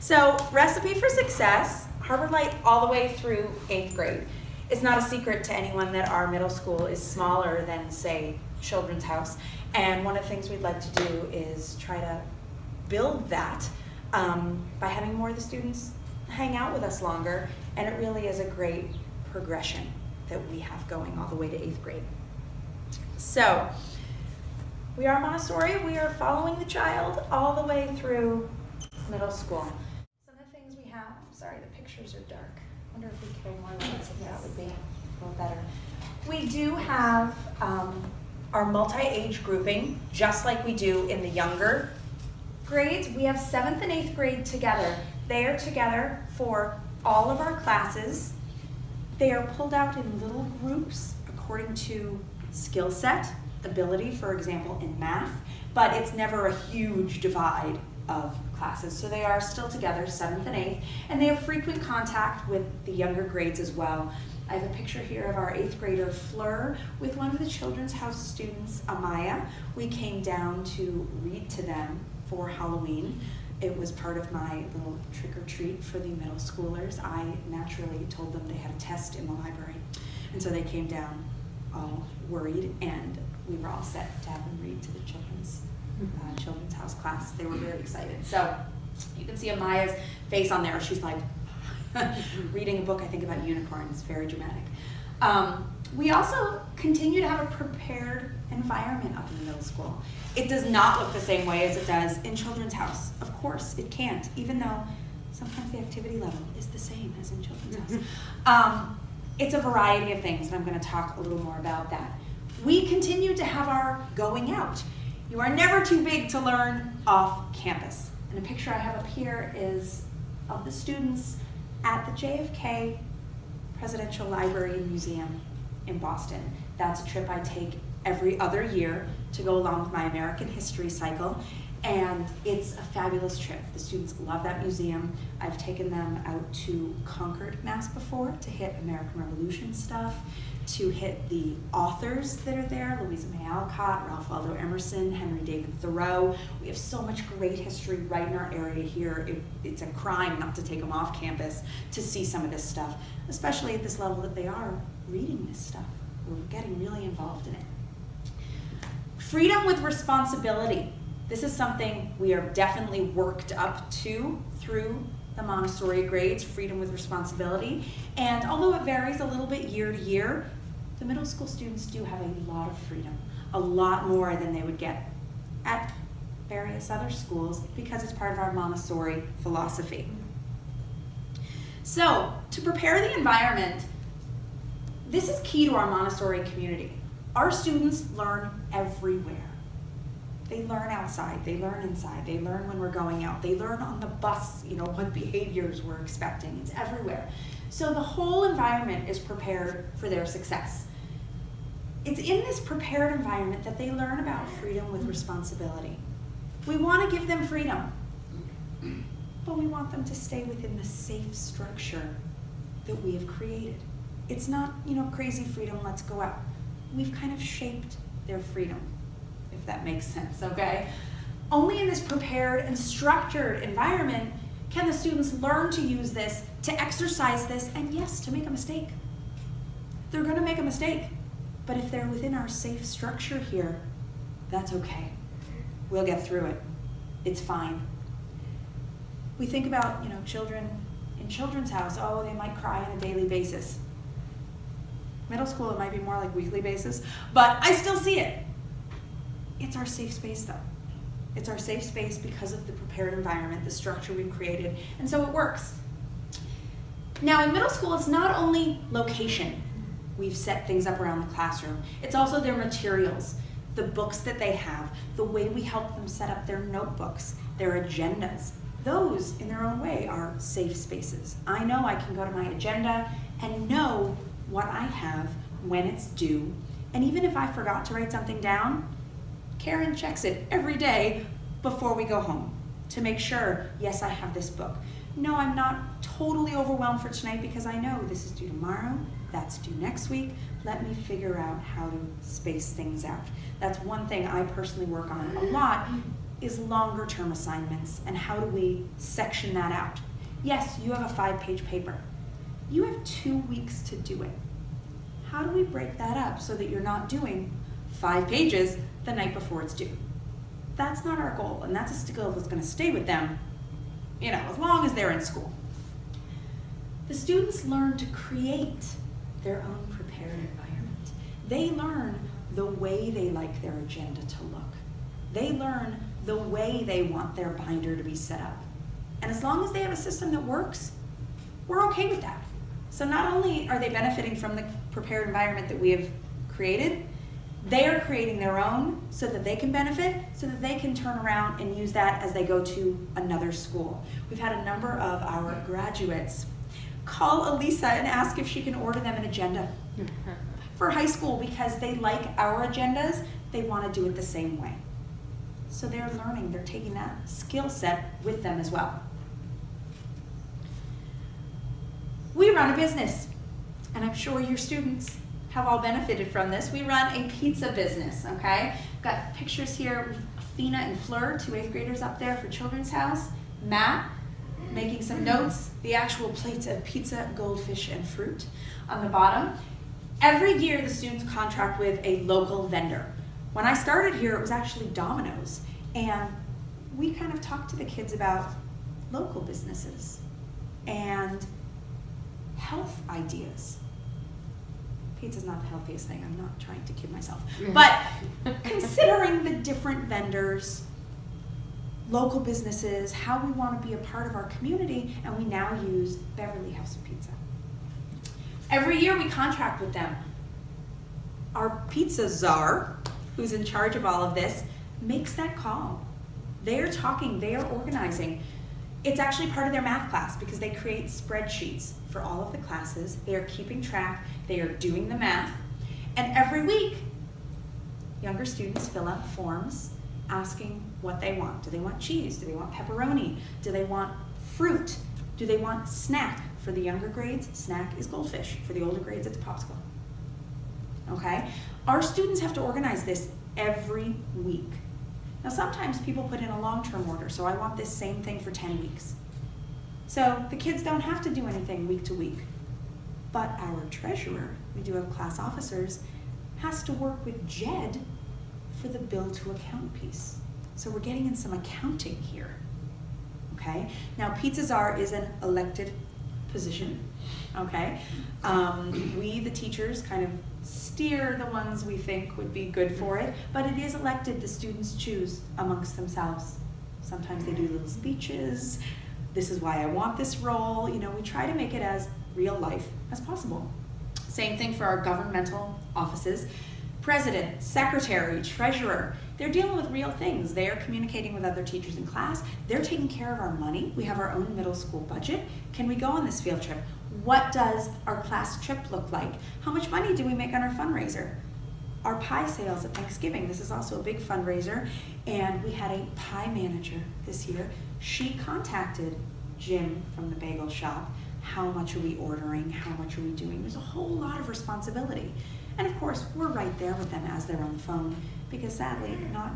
So, recipe for success, Harborlight all the way through 8th grade. It's not a secret to anyone that our middle school is smaller than, say, Children's House. And one of the things we'd like to do is try to build that by having more of the students hang out with us longer. And it really is a great progression that we have going all the way to 8th grade. So, we are Montessori. We are following the child all the way through middle school. Some of the things we have, sorry, the pictures are dark. I wonder if we carry more lights, if that would be a little better. We do have our multi-age grouping, just like we do in the younger grades. We have 7th and 8th grade together. They are together for all of our classes. They are pulled out in little groups according to skill set, ability, for example, in math, but it's never a huge divide of classes. So they are still together, 7th and 8th, and they have frequent contact with the younger grades as well. I have a picture here of our 8th grader, Fleur, with one of the Children's House students, Amaya. We came down to read to them for Halloween. It was part of my little trick-or-treat for the middle schoolers. I naturally told them they had a test in the library. And so they came down all worried, and we were all set to have them read to the Children's House class. They were very excited. So you can see Amaya's face on there. She's like reading a book, I think, about unicorns. Very dramatic. We also continue to have a prepared environment up in the middle school. It does not look the same way as it does in Children's House. Of course, it can't, even though sometimes the activity level is the same as in Children's House. It's a variety of things, and I'm going to talk a little more about that. We continue to have our going out. You are never too big to learn off campus. And a picture I have up here is of the students at the JFK Presidential Library and Museum in Boston. That's a trip I take every other year to go along with my American history cycle, and it's a fabulous trip. The students love that museum. I've taken them out to Concord, Mass before to hit American Revolution stuff, to hit the authors that are there, Louisa May Alcott, Ralph Waldo Emerson, Henry David Thoreau. We have so much great history right in our area here. It's a crime not to take them off campus to see some of this stuff, especially at this level that they are reading this stuff. We're getting really involved in it. Freedom with responsibility. This is something we are definitely worked up to through the Montessori grades, freedom with responsibility. And although it varies a little bit year to year, the middle school students do have a lot of freedom, a lot more than they would get at various other schools because it's part of our Montessori philosophy. So, to prepare the environment, this is key to our Montessori community. Our students learn everywhere. They learn outside, they learn inside, they learn when we're going out, they learn on the bus, what behaviors we're expecting. It's everywhere. So the whole environment is prepared for their success. It's in this prepared environment that they learn about freedom with responsibility. We want to give them freedom, but we want them to stay within the safe structure that we have created. It's not, crazy freedom, let's go out. We've kind of shaped their freedom, if that makes sense, okay? Only in this prepared and structured environment can the students learn to use this, to exercise this, and yes, to make a mistake. They're gonna make a mistake, but if they're within our safe structure here, that's okay. We'll get through it. It's fine. We think about, children in Children's House, they might cry on a daily basis. Middle school, it might be more like weekly basis, but I still see it. It's our safe space though. It's our safe space because of the prepared environment, the structure we've created, and so it works. Now in middle school, it's not only location. We've set things up around the classroom. It's also their materials, the books that they have, the way we help them set up their notebooks, their agendas. Those, in their own way, are safe spaces. I know I can go to my agenda and know what I have when it's due, and even if I forgot to write something down, Karen checks it every day before we go home to make sure, yes, I have this book. No, I'm not totally overwhelmed for tonight because I know this is due tomorrow, that's due next week. Let me figure out how to space things out. That's one thing I personally work on a lot is longer term assignments, and how do we section that out? Yes, you have a 5-page paper. You have 2 weeks to do it. How do we break that up so that you're not doing 5 pages the night before it's due? That's not our goal, and that's a skill that's going to stay with them, as long as they're in school. The students learn to create their own prepared environment. They learn the way they like their agenda to look. They learn the way they want their binder to be set up. And as long as they have a system that works, we're okay with that. So not only are they benefiting from the prepared environment that we have created, they are creating their own so that they can benefit, so that they can turn around and use that as they go to another school. We've had a number of our graduates call Elisa and ask if she can order them an agenda for high school because they like our agendas, they want to do it the same way. So they're learning, they're taking that skill set with them as well. We run a business, and I'm sure your students have all benefited from this. We run a pizza business, okay? Got pictures here with Fina and Fleur, 2 8th graders up there for Children's House. Matt, making some notes, the actual plates of pizza, goldfish, and fruit on the bottom. Every year, the students contract with a local vendor. When I started here, it was actually Domino's, and we kind of talked to the kids about local businesses and health ideas. Pizza's not the healthiest thing, I'm not trying to kid myself. But considering the different vendors, local businesses, how we want to be a part of our community, and we now use Beverly House of Pizza. Every year we contract with them. Our pizza czar, who's in charge of all of this, makes that call. They're talking, they are organizing. It's actually part of their math class because they create spreadsheets for all of the classes. They are keeping track, they are doing the math, and every week, younger students fill out forms asking what they want. Do they want cheese? Do they want pepperoni? Do they want fruit? Do they want snack? For the younger grades, snack is goldfish. For the older grades, it's popsicle. Okay? Our students have to organize this every week. Now sometimes people put in a long-term order, so I want this same thing for 10 weeks. So the kids don't have to do anything week to week. But our treasurer, we do have class officers, has to work with Jed for the bill to account piece. So we're getting in some accounting here. Okay? Now Pizza Czar is an elected position. Okay? We, the teachers, kind of steer the ones we think would be good for it, but it is elected. The students choose amongst themselves. Sometimes they do little speeches. This is why I want this role. We try to make it as real life as possible. Same thing for our governmental offices. President, secretary, treasurer, they're dealing with real things. They are communicating with other teachers in class. They're taking care of our money. We have our own middle school budget. Can we go on this field trip? What does our class trip look like? How much money do we make on our fundraiser? Our pie sales at Thanksgiving, this is also a big fundraiser, and we had a pie manager this year. She contacted Jim from the bagel shop. How much are we ordering? How much are we doing? There's a whole lot of responsibility. And of course, we're right there with them as they're on the phone, because sadly, not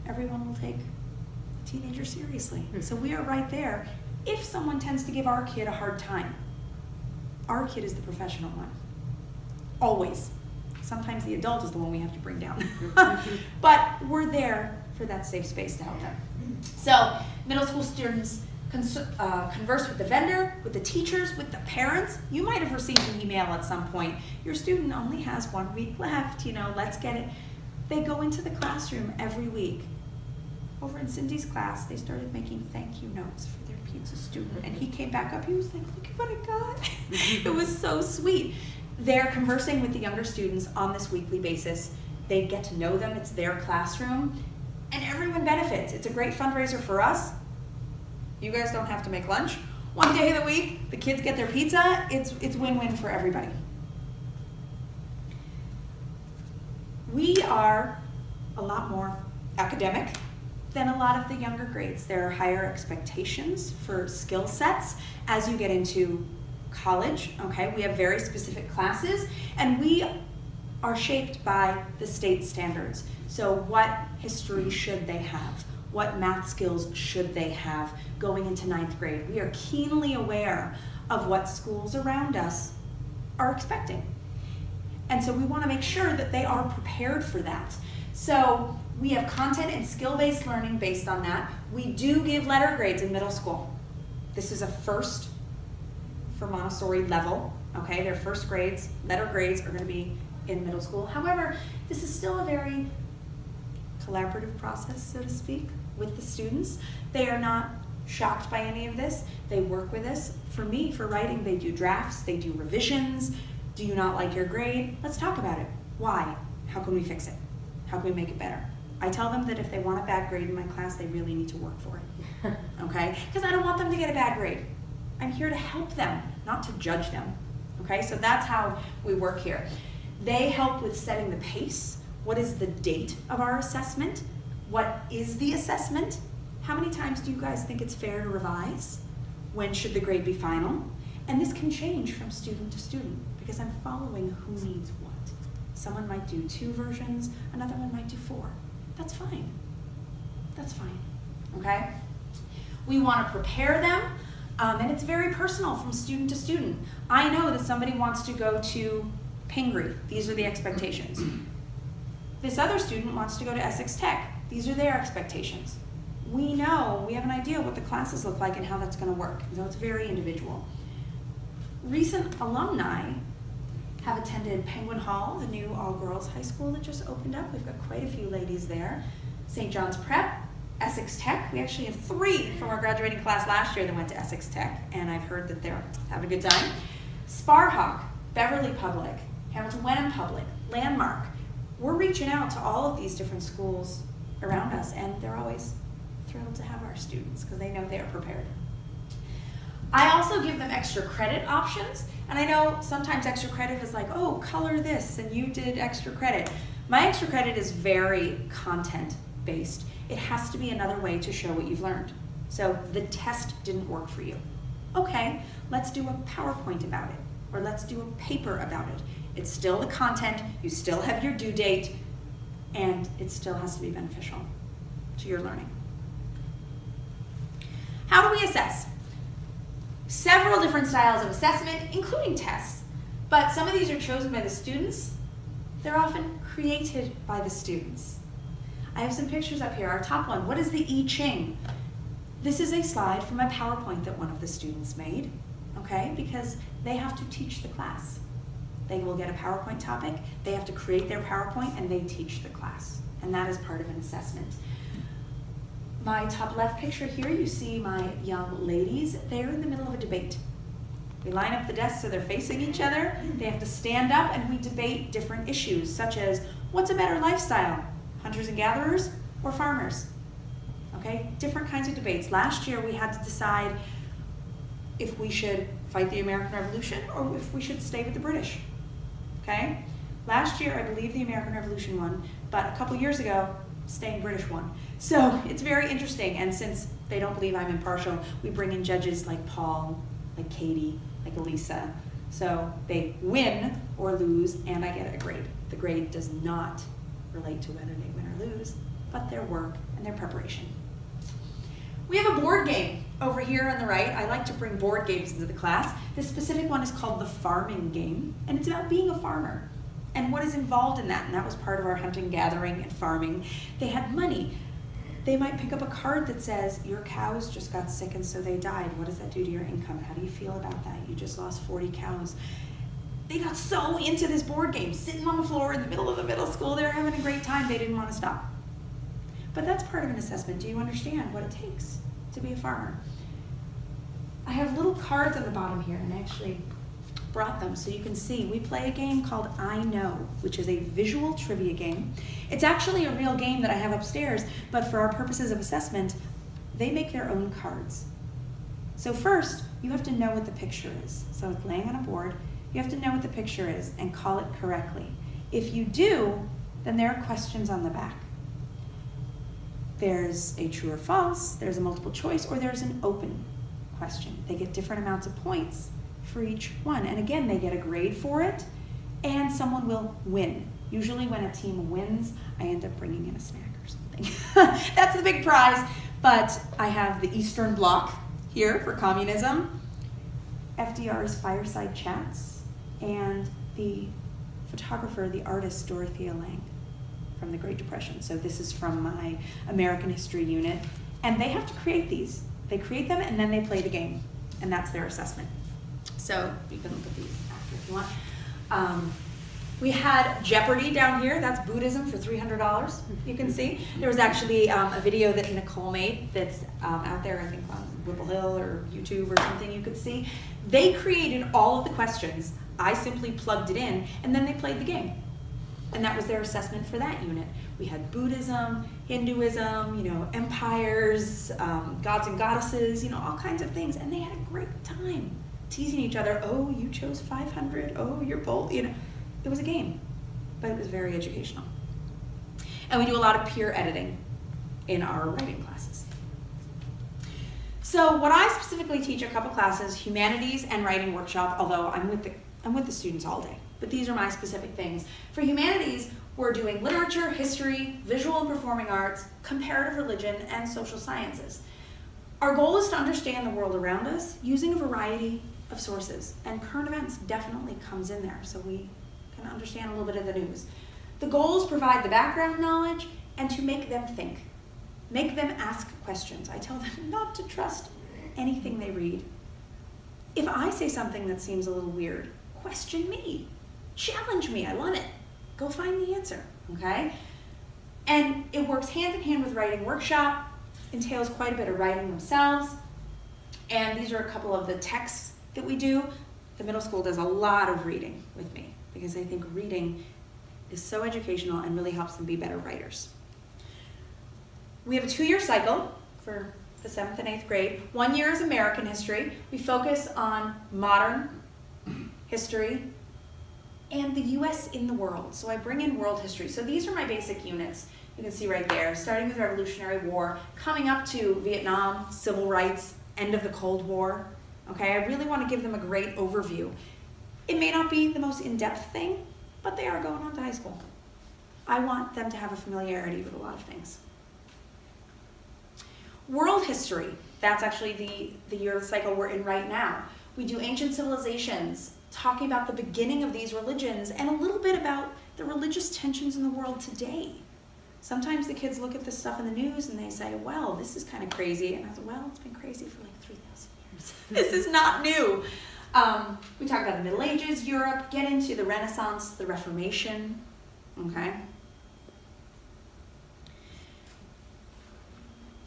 everyone will take a teenager seriously. So we are right there. If someone tends to give our kid a hard time, our kid is the professional one. Always. Sometimes the adult is the one we have to bring down. But we're there for that safe space to help them. So middle school students converse with the vendor, with the teachers, with the parents. You might have received an email at some point. Your student only has 1 week left, let's get it. They go into the classroom every week. Over in Cindy's class, they started making thank you notes for their pizza student. And he came back up, he was like, look at what I got. It was so sweet. They're conversing with the younger students on this weekly basis. They get to know them, it's their classroom, and everyone benefits. It's a great fundraiser for us. You guys don't have to make lunch. One day of the week, the kids get their pizza. It's win-win for everybody. We are a lot more academic than a lot of the younger grades. There are higher expectations for skill sets as you get into college, okay? We have very specific classes, and we are shaped by the state standards. So what history should they have? What math skills should they have going into 9th grade? We are keenly aware of what schools around us are expecting. And so we want to make sure that they are prepared for that. So we have content and skill-based learning based on that. We do give letter grades in middle school. This is a first for Montessori level, okay? Their first grades, letter grades are going to be in middle school. However, this is still a very collaborative process, so to speak, with the students. They are not shocked by any of this. They work with us. For me, for writing, they do drafts, they do revisions. Do you not like your grade? Let's talk about it. Why? How can we fix it? How can we make it better? I tell them that if they want a bad grade in my class, they really need to work for it, okay? Because I don't want them to get a bad grade. I'm here to help them, not to judge them, okay? So that's how we work here. They help with setting the pace. What is the date of our assessment? What is the assessment? How many times do you guys think it's fair to revise? When should the grade be final? And this can change from student to student because I'm following who needs what. Someone might do 2 versions, another one might do 4. That's fine. That's fine, okay? We want to prepare them, and it's very personal from student to student. I know that somebody wants to go to Pingree. These are the expectations. This other student wants to go to Essex Tech. These are their expectations. We know, we have an idea what the classes look like and how that's going to work. So it's very individual. Recent alumni have attended Penguin Hall, the new all-girls high school that just opened up. We've got quite a few ladies there. St. John's Prep, Essex Tech. We actually have 3 from our graduating class last year that went to Essex Tech, and I've heard that they're having a good time. Sparhawk, Beverly Public, Hamilton Wenham Public, Landmark. We're reaching out to all of these different schools around us, and they're always thrilled to have our students because they know they are prepared. I also give them extra credit options, and I know sometimes extra credit is like, oh, color this, and you did extra credit. My extra credit is very content-based. It has to be another way to show what you've learned. So the test didn't work for you. Okay, let's do a PowerPoint about it, or let's do a paper about it. It's still the content, you still have your due date, and it still has to be beneficial to your learning. How do we assess? Several different styles of assessment, including tests, but some of these are chosen by the students. They're often created by the students. I have some pictures up here. Our top one, what is the I Ching? This is a slide from a PowerPoint that one of the students made, okay, because they have to teach the class. They will get a PowerPoint topic, they have to create their PowerPoint, and they teach the class, and that is part of an assessment. My top left picture here, you see my young ladies. They're in the middle of a debate. We line up the desks so they're facing each other. They have to stand up and we debate different issues, such as what's a better lifestyle, hunters and gatherers or farmers? Okay, different kinds of debates. Last year we had to decide if we should fight the American Revolution or if we should stay with the British. Okay, last year I believe the American Revolution won, but a couple years ago, staying British won. So it's very interesting, and since they don't believe I'm impartial, we bring in judges like Paul, like Katie, like Elisa. So they win or lose, and I get a grade. The grade does not relate to whether they win or lose, but their work and their preparation. We have a board game over here on the right. I like to bring board games into the class. This specific one is called the farming game, and it's about being a farmer and what is involved in that, and that was part of our hunting, gathering, and farming. They had money. They might pick up a card that says, your cows just got sick and so they died. What does that do to your income? How do you feel about that? You just lost 40 cows. They got so into this board game, sitting on the floor in the middle of the middle school. They were having a great time. They didn't want to stop. But that's part of an assessment. Do you understand what it takes to be a farmer? I have little cards on the bottom here, and I actually brought them so you can see. We play a game called I Know, which is a visual trivia game. It's actually a real game that I have upstairs, but for our purposes of assessment, they make their own cards. So first, you have to know what the picture is. So it's laying on a board. You have to know what the picture is and call it correctly. If you do, then there are questions on the back. There's a true or false, there's a multiple choice, or there's an open question. They get different amounts of points for each one. And again, they get a grade for it, and someone will win. Usually when a team wins, I end up bringing in a snack or something. something. That's the big prize. But I have the Eastern Bloc here for communism, FDR's Fireside Chats, and the photographer, the artist, Dorothea Lange from the Great Depression. So this is from my American History unit. And they have to create these. They create them and then they play the game. And that's their assessment. So you can look at these after if you want. We had Jeopardy down here. That's Buddhism for $300, you can see. There was actually a video that Nicole made that's out there, I think on Whipple Hill or YouTube or something you could see. They created all of the questions. I simply plugged it in, and then they played the game. And that was their assessment for that unit. We had Buddhism, Hinduism, empires, gods and goddesses, all kinds of things. And they had a great time teasing each other. Oh, you chose 500. Oh, you're bold, It was a game, but it was very educational. And we do a lot of peer editing in our writing classes. So what I specifically teach a couple classes, Humanities and Writing Workshop, although I'm with the students all day, but these are my specific things. For Humanities, we're doing literature, history, visual and performing arts, comparative religion, and social sciences. Our goal is to understand the world around us using a variety of sources, and current events definitely comes in there, so we can understand a little bit of the news. The goal is provide the background knowledge and to make them think. Make them ask questions. I tell them not to trust anything they read. If I say something that seems a little weird, question me. Challenge me. I love it. Go find the answer, okay? And it works hand in hand with writing workshop, entails quite a bit of writing themselves. And these are a couple of the texts that we do. The middle school does a lot of reading with me, because I think reading is so educational and really helps them be better writers. We have a 2-year cycle for the 7th and 8th grade. 1 year is American history. We focus on modern history and the US in the world. So I bring in world history. So these are my basic units. You can see right there, starting with Revolutionary War, coming up to Vietnam, civil rights, end of the Cold War. Okay, I really want to give them a great overview. It may not be the most in-depth thing, but they are going on to high school. I want them to have a familiarity with a lot of things. World history, that's actually the year of the cycle we're in right now. We do ancient civilizations, talking about the beginning of these religions and a little bit about the religious tensions in the world today. Sometimes the kids look at this stuff in the news and they say, well, this is kind of crazy. And I said, well, it's been crazy for like 3,000 years. This is not new. We talk about the Middle Ages, Europe, get into the Renaissance, the Reformation, okay?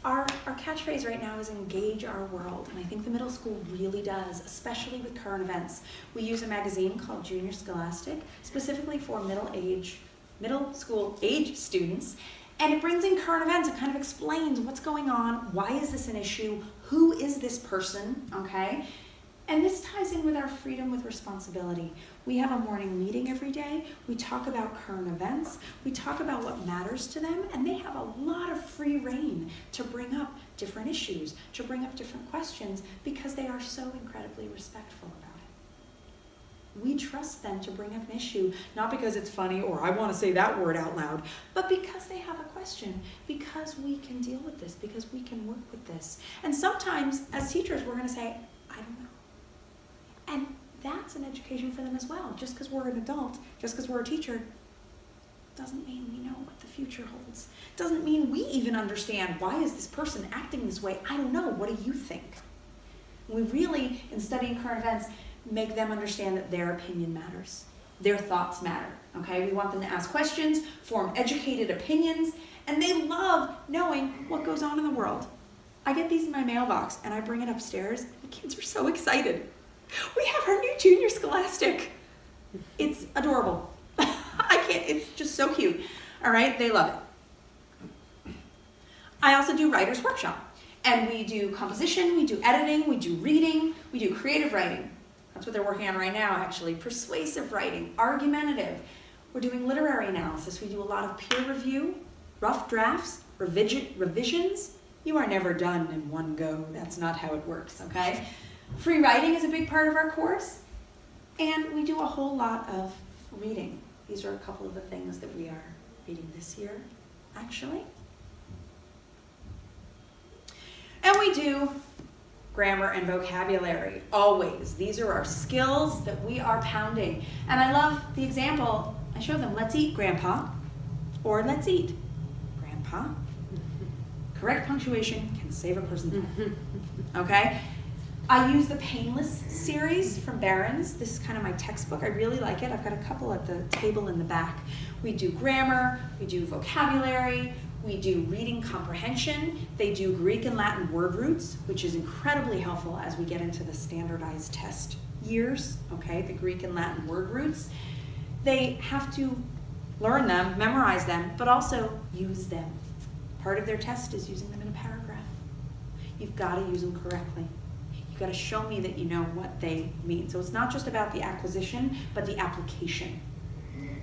Our catchphrase right now is engage our world, and I think the middle school really does, especially with current events. We use a magazine called Junior Scholastic, specifically for middle school age students, and it brings in current events. It kind of explains what's going on, why is this an issue, who is this person, okay? And this ties in with our freedom with responsibility. We have a morning meeting every day. We talk about current events. We talk about what matters to them, and they have a lot of free reign to bring up different issues, to bring up different questions, because they are so incredibly respectful about it. We trust them to bring up an issue, not because it's funny or I want to say that word out loud, but because they have a question, because we can deal with this, because we can work with this. And sometimes, as teachers, we're going to say, I don't know. And that's an education for them as well. Just because we're an adult, just because we're a teacher, doesn't mean we know what the future holds. Doesn't mean we even understand, why is this person acting this way? I don't know. What do you think? We really, in studying current events, make them understand that their opinion matters. Their thoughts matter, okay? We want them to ask questions, form educated opinions, and they love knowing what goes on in the world. I get these in my mailbox, and I bring it upstairs, and the kids are so excited. We have our new Junior Scholastic. It's adorable. It's just so cute. All right, they love it. I also do writer's workshop, and we do composition, we do editing, we do reading, we do creative writing. That's what they're working on right now, actually. Persuasive writing, argumentative. We're doing literary analysis. We do a lot of peer review, rough drafts, revisions. You are never done in one go. That's not how it works, okay? Free writing is a big part of our course, and we do a whole lot of reading. These are a couple of the things that we are reading this year, actually. do grammar and vocabulary, always. These are our skills that we are pounding. And I love the example. I show them, let's eat, Grandpa, or let's eat, Grandpa. Correct punctuation can save a person's life, okay? I use the Painless series from Barron's. This is kind of my textbook. I really like it. I've got a couple at the table in the back. We do grammar, we do vocabulary, we do reading comprehension. They do Greek and Latin word roots, which is incredibly helpful as we get into the standardized test years, okay, the Greek and Latin word roots. They have to learn them, memorize them, but also use them. Part of their test is using them in a paragraph. You've got to use them correctly. You've got to show me that you know what they mean. So it's not just about the acquisition, but the application.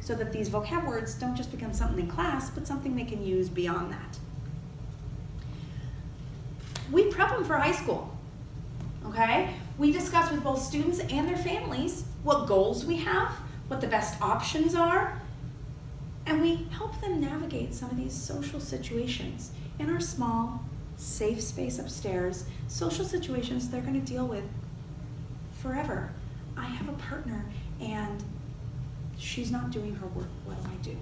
So that these vocab words don't just become something in class, but something they can use beyond that. We prep them for high school, okay? We discuss with both students and their families what goals we have, what the best options are, and we help them navigate some of these social situations in our small, safe space upstairs, social situations they're going to deal with forever. I have a partner and she's not doing her work. What do?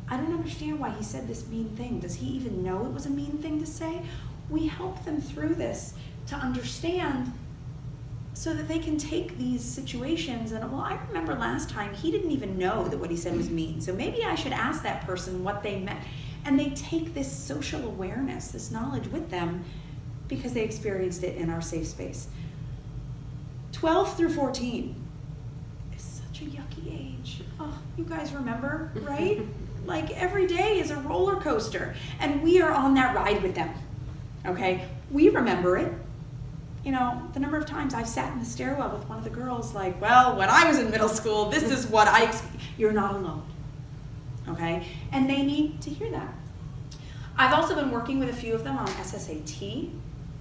I don't understand why he said this mean thing. Does he even know it was a mean thing to say? We help them through this to understand so that they can take these situations and, well, I remember last time he didn't even know that what he said was mean, so maybe I should ask that person what they meant. And they take this social awareness, this knowledge with them because they experienced it in our safe space. 12 through 14 is such a yucky age. Oh, you guys remember, right? Like every day is a roller coaster and we are on that ride with them, okay? We remember it. You know, the number of times I've sat in the stairwell with one of the girls like, well, when I was in middle school, this is what I experienced. You're not alone, okay? And they need to hear that. I've also been working with a few of them on SSAT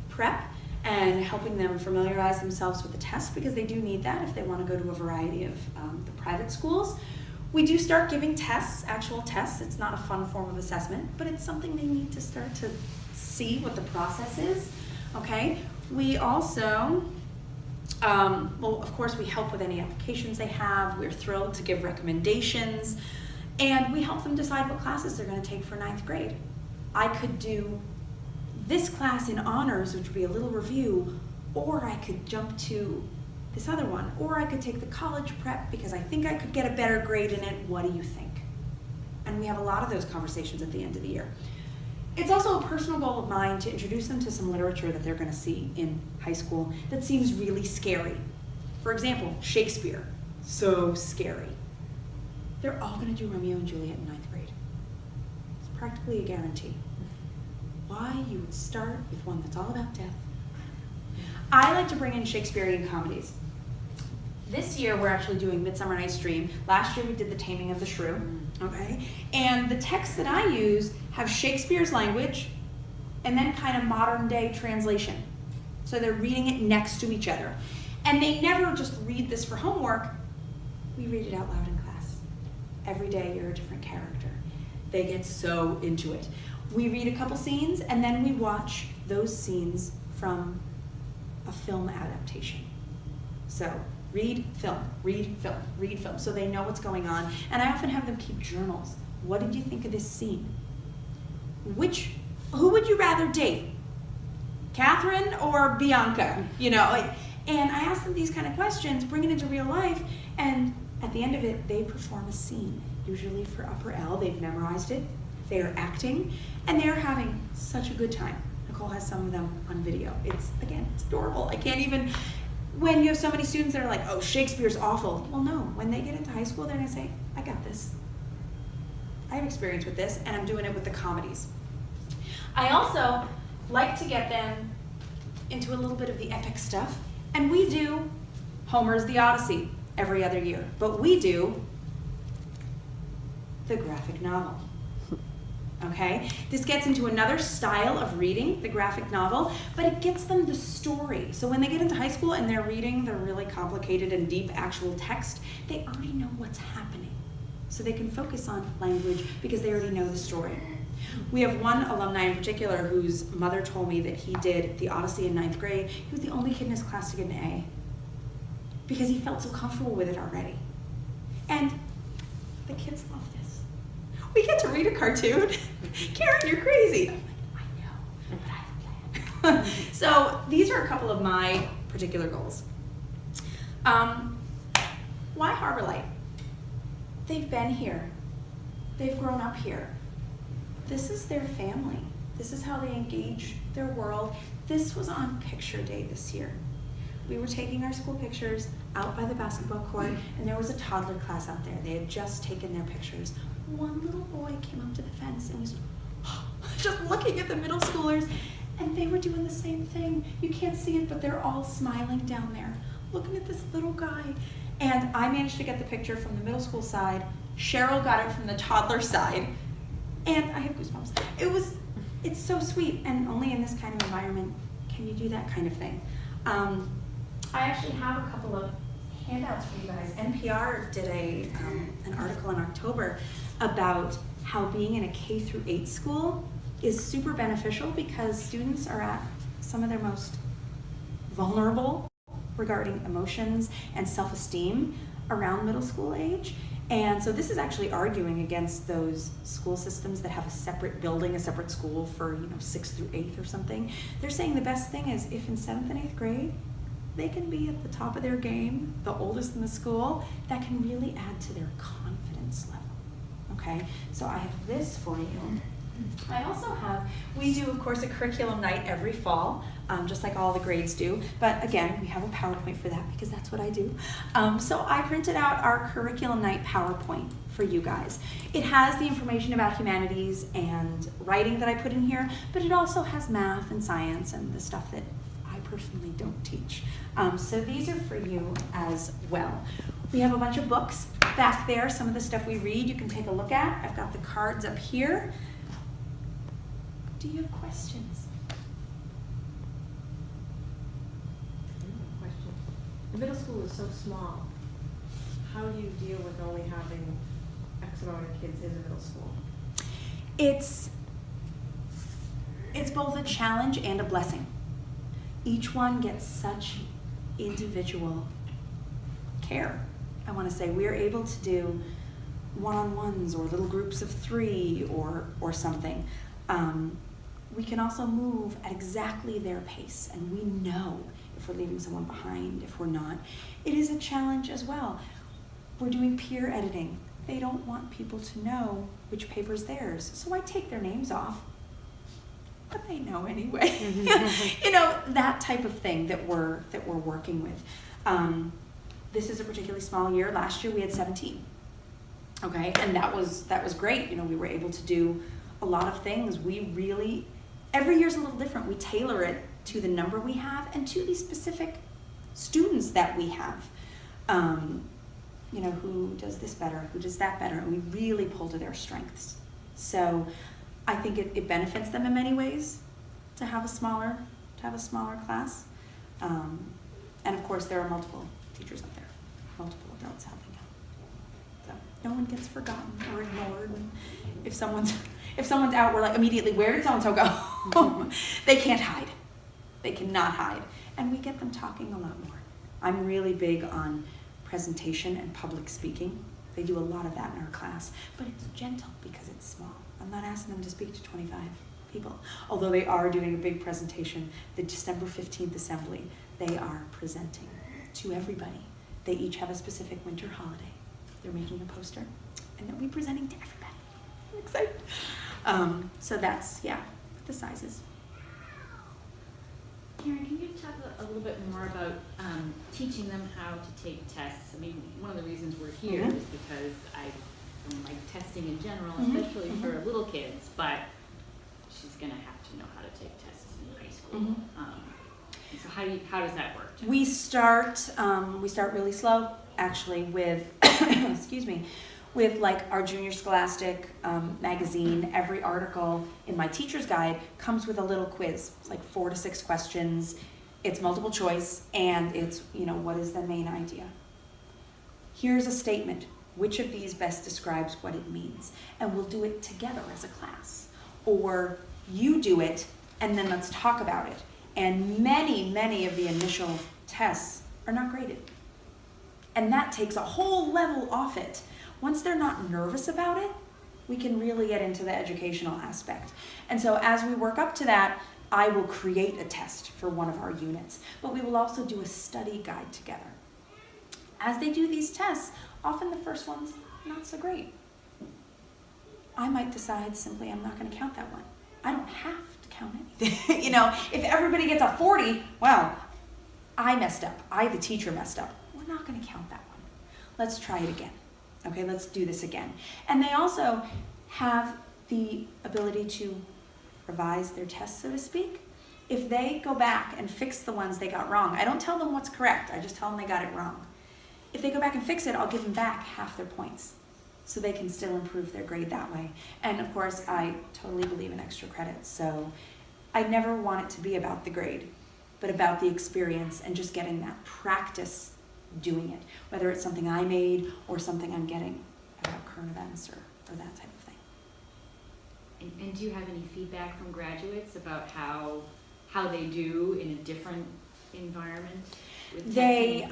prep and helping them familiarize themselves with the test because they do need that if they want to go to a variety of the private schools. We do start giving tests, actual tests. It's not a fun form of assessment, but it's something they need to start to see what the process is, okay? We also, well, of course, we help with any applications they have. We're thrilled to give recommendations, and we help them decide what classes they're going to take for 9th grade. I could do this class in honors, which would be a little review, or I could jump to this other one, or I could take the college prep because I think I could get a better grade in it. What do you think? And we have a lot of those conversations at the end of the year. It's also a personal goal of mine to introduce them to some literature that they're going to see in high school that seems really scary. For example, Shakespeare, so scary. They're all going to do Romeo and Juliet in 9th grade. It's practically a guarantee. Why you would start with one that's all about death? I like to bring in Shakespearean comedies. This year we're actually doing Midsummer Night's Dream. Last year we did The Taming of the Shrew, okay? And the texts that I use have Shakespeare's language and then kind of modern day translation. So they're reading it next to each other. And they never just read this for homework. We read it out loud in class. Every day you're a different character. They get so into it. We read a couple scenes and then we watch those scenes from a film adaptation. So read, film, read, film, read, film, so they know what's going on. And I often have them keep journals. What did you think of this scene? Who would you rather date? Catherine or Bianca? You know, and I ask them these kind of questions, bring it into real life, and at the end of it, they perform a scene, usually for upper L. They've memorized it, they are acting, and they're having such a good time. Nicole has some of them on video. It's adorable. I can't even, when you have so many students that are like, oh, Shakespeare's awful. Well, no, when they get into high school, they're gonna say, I got this. I have experience with this, and I'm doing it with the comedies. I also like to get them into a little bit of the epic stuff, and we do Homer's The Odyssey every other year, but we do the graphic novel. Okay, this gets into another style of reading, the graphic novel, but it gets them the story. So when they get into high school and they're reading the really complicated and deep actual text, they already know what's happening. So they can focus on language because they already know the story. We have one alumni in particular whose mother told me that he did the Odyssey in 9th grade. He was the only kid in his class to get an A because he felt so comfortable with it already. And the kids love this. We get to read a cartoon. Karen, you're crazy. I'm like, I know, but I have a plan. So these are a couple of my particular goals. Why Harborlight? They've been here. They've grown up here. This is their family. This is how they engage their world. This was on picture day this year. We were taking our school pictures out by the basketball court, and there was a toddler class out there. They had just taken their pictures. One little boy came up to the fence and was just looking at the middle schoolers, and they were doing the same thing. You can't see it, but they're all smiling down there, looking at this little guy. And I managed to get the picture from the middle school side. Cheryl got it from the toddler side. And I have goosebumps. It's so sweet, and only in this kind of environment can you do that kind of thing. I actually have a couple of handouts for you guys. NPR did an article in October about how being in a K through 8 school is super beneficial because students are at some of their most vulnerable regarding emotions and self-esteem around middle school age. And so this is actually arguing against those school systems that have a separate building, a separate school for 6th through 8th or something. They're saying the best thing is if in 7th and 8th grade, they can be at the top of their game, the oldest in the school, that can really add to their confidence level. Okay, so I have this for you. I also have, we do of course a curriculum night every fall, just like all the grades do, but again, we have a PowerPoint for that because that's what I do. So I printed out our curriculum night PowerPoint for you guys. It has the information about humanities and writing that I put in here, but it also has math and science and the stuff that I personally don't teach. So these are for you as well. We have a bunch of books back there, some of the stuff we read you can take a look at. I've got the cards up here. Do you have questions? Question. The middle school is so small. How do you deal with only having X amount of kids in the middle school? It's both a challenge and a blessing. Each one gets such individual care. I want to say we're able to do one-on-ones or little groups of 3 or something. We can also move at exactly their pace, and we know if we're leaving someone behind, if we're not. It is a challenge as well. We're doing peer editing. They don't want people to know which paper's theirs, so I take their names off, but they know anyway. That type of thing that we're working with. This is a particularly small year. Last year we had 17. Okay, and that was great. We were able to do a lot of things. Every year's a little different. We tailor it to the number we have and to the specific students that we have. Who does this better, who does that better, and we really pull to their strengths. So I think it benefits them in many ways to have a smaller class. And of course there are multiple teachers up there, multiple adults helping out. So no one gets forgotten or ignored. If someone's out, we're like immediately, where did so-and-so go? They can't hide. They cannot hide. And we get them talking a lot more. I'm really big on presentation and public speaking. They do a lot of that in our class, but it's gentle because it's small. I'm not asking them to speak to 25 people, although they are doing a big presentation. The December 15th assembly, they are presenting to everybody. They each have a specific winter holiday. They're making a poster, and they'll be presenting to everybody. I'm excited. So that's, the sizes. Karen, can you talk a little bit more about teaching them how to take tests? I mean, one of the reasons we're here is because I don't like testing in general, especially for little kids, but she's going to have to know how to take tests in high school. So how does that work? We start really slow, actually, with, excuse me, with like our Junior Scholastic magazine. Every article in my teacher's guide comes with a little quiz. It's like 4 to 6 questions. It's multiple choice, and it's, what is the main idea? Here's a statement. Which of these best describes what it means? And we'll do it together as a class. or you do it and then let's talk about it. And many of the initial tests are not graded. And that takes a whole level off it. Once they're not nervous about it, we can really get into the educational aspect. And so as we work up to that, I will create a test for one of our units, but we will also do a study guide together. As they do these tests, often the first one's not so great. I might decide simply I'm not going to count that one. I don't have to count anything. You know, if everybody gets a 40, well, I messed up. I, the teacher, messed up. We're not going to count that one. Let's try it again. Okay, let's do this again. And they also have the ability to revise their tests, so to speak. If they go back and fix the ones they got wrong, I don't tell them what's correct. I just tell them they got it wrong. If they go back and fix it, I'll give them back half their points so they can still improve their grade that way. And of course, I totally believe in extra credit. So I never want it to be about the grade, but about the experience and just getting that practice doing it, whether it's something I made or something I'm getting about current events or that type of thing. And do you have any feedback from graduates about how they do in a different environment? With They,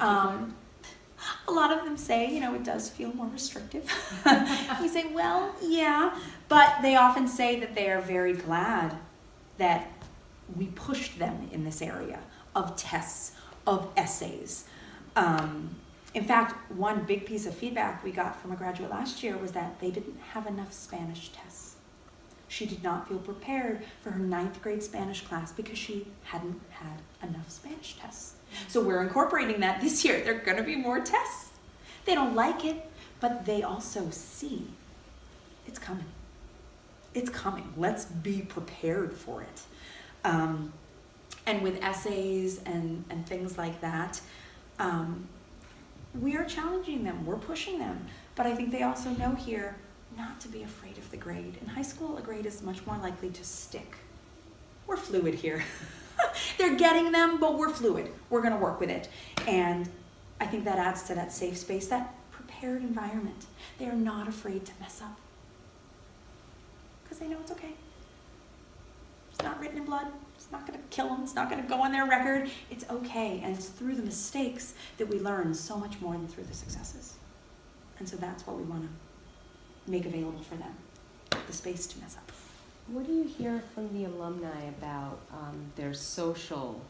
a lot of them say, you know, it does feel more restrictive. We say, well, yeah, but they often say that they are very glad that we pushed them in this area of tests, of essays. In fact, one big piece of feedback we got from a graduate last year was that they didn't have enough Spanish tests. She did not feel prepared for her 9th grade Spanish class because she hadn't had enough Spanish tests. So we're incorporating that this year. There are going to be more tests. They don't like it, but they also see it's coming. It's coming. Let's be prepared for it. And with essays and things like that, we are challenging them. We're pushing them. But I think they also know here not to be afraid of the grade. In high school, a grade is much more likely to stick. We're fluid here. They're getting them, but we're fluid. We're going to work with it. And I think that adds to that safe space, that prepared environment. They are not afraid to mess up because they know it's okay. It's not written in blood. It's not going to kill them. It's not going to go on their record. It's okay. And it's through the mistakes that we learn so much more than through the successes. And so that's what we want to make available for them, the space to mess up. What do you hear from the alumni about their social,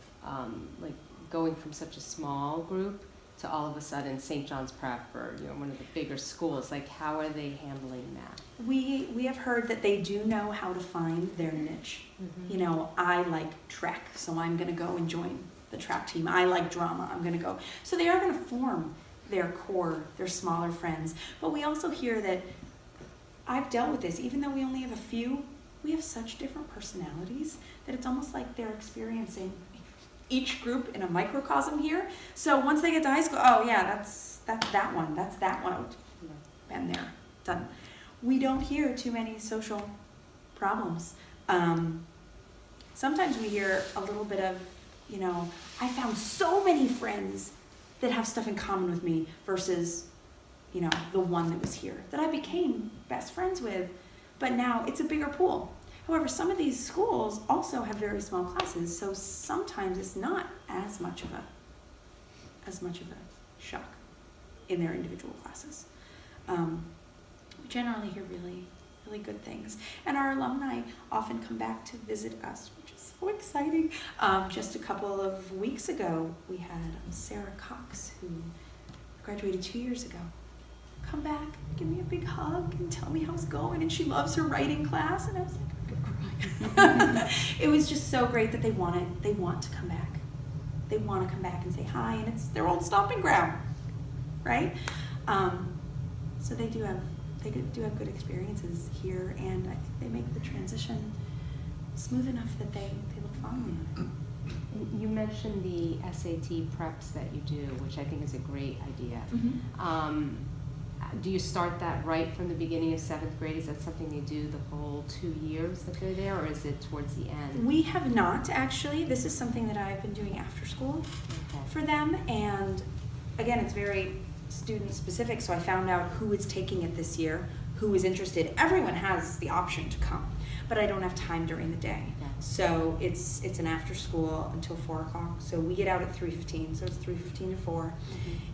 like going from such a small group to all of a sudden St. John's Prep or one of the bigger schools? Like, how are they handling that? We have heard that they do know how to find their niche. Mm-hmm. You know, I like track, so I'm going to go and join the track team. I like drama, I'm going to go. So they are going to form their core, their smaller friends. But we also hear that I've dealt with this, even though we only have a few. We have such different personalities that it's almost like they're experiencing each group in a microcosm here. So once they get to high school, oh yeah, that's that one. That's that one. Been there, done. We don't hear too many social problems. Sometimes we hear a little bit of, I found so many friends that have stuff in common with me versus, the one that was here that I became best friends with. But now it's a bigger pool. However, some of these schools also have very small classes, so sometimes it's not as much of a shock in their individual classes. We generally hear really, really good things. And our alumni often come back to visit us, which is so exciting. Just a couple of weeks ago, we had Sarah Cox, who graduated 2 years ago, come back, give me a big hug, and tell me how it's going. And she loves her writing class. And I was like, I'm gonna cry. It was just so great that they want to come back. They want to come back and say hi, and it's their old stomping ground, right? So they do have good experiences here, and I think they make the transition smooth enough that they look fondly on it. You mentioned the SAT preps that you do, which I think is a great idea. Mm-hmm. Do you start that right from the beginning of 7th grade? Is that something you do the whole 2 years that they're there, or is it towards the end? We have not, actually. This is something that I've been doing after school for them. And again, it's very student specific, so I found out who is taking it this year, who is interested. Everyone has the option to come. but I don't have time during the day. Yeah. So it's an after school until 4 o'clock. So we get out at 3:15, so it's 3:15 to 4,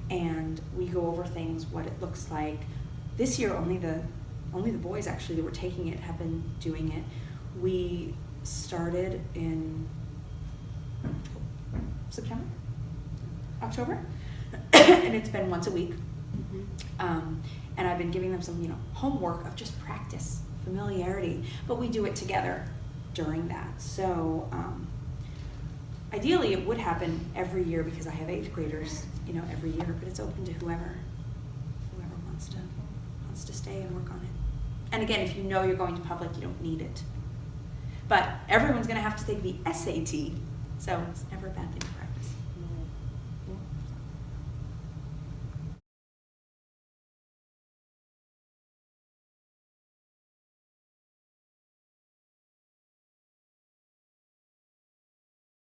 and we go over things, what it looks like. This year, only the boys actually that were taking it have been doing it. We started in September, October, and it's been once a week. And I've been giving them some, homework of just practice, familiarity, but we do it together during that. So ideally it would happen every year because I have 8th graders, every year, but it's open to whoever wants to stay and work on it. And again, if you know you're going to public, you don't need it. But everyone's gonna have to take the SAT, so it's never a bad thing to practice.